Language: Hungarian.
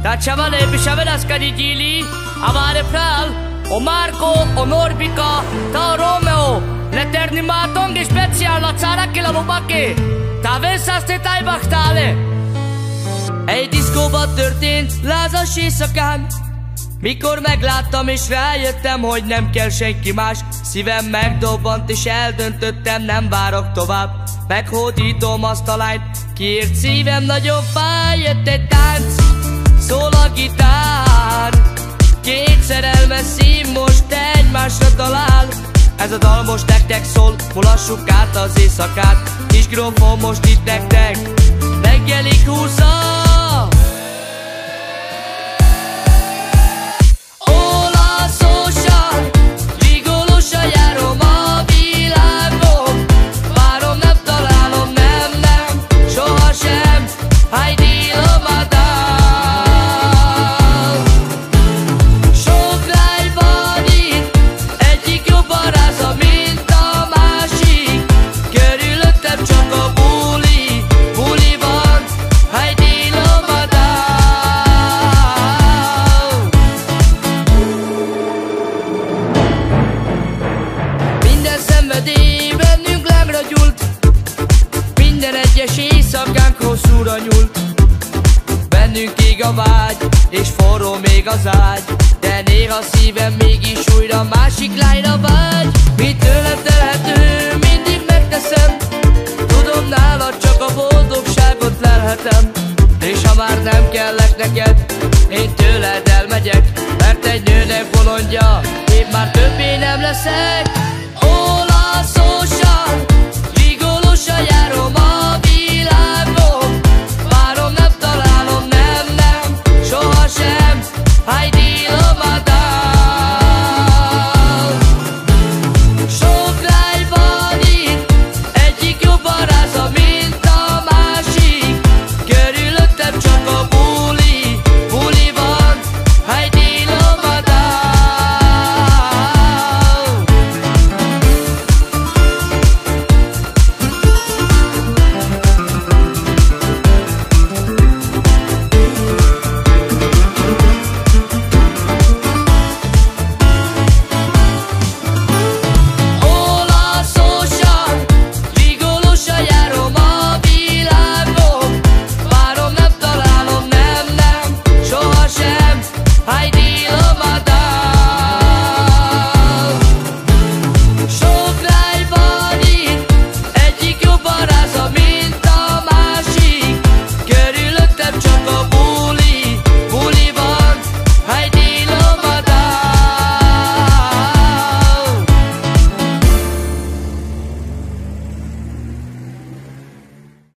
Chavales, pichaveras carigili, Amare Pral, o Marco, o Norbica, ta Romeo, l'Eternimaton és speciál a cára ki la lobake, ta veszás te tájbaktale. Egy diszkóban történt lázas éjszakán, mikor megláttam és rájöttem, hogy nem kell senki más. Szívem megdobbant és eldöntöttem, nem várok tovább. Meghódítom azt a lányt, kiért szívem nagyon fáj. Jött egy tánc, szól a gitár, két szerelmes szív most egymásra talál. Ez a dal most nektek szól, mulassuk át az éjszakát. Kis grófom most itt nektek, reggelig húzza. Bennünk lágra gyúlt, minden egyes éjszakánk hosszúra nyúlt. Bennünk ég a vágy, és forró még az ágy, de néha szívem mégis újra másik lányra vágy. Mi tőlem telhető, mindig megteszem, tudom nálad csak a boldogságot lelhetem. És ha már nem kellek neked, én tőled elmegyek, mert egy nőnek bolondja, én már többé nem leszek.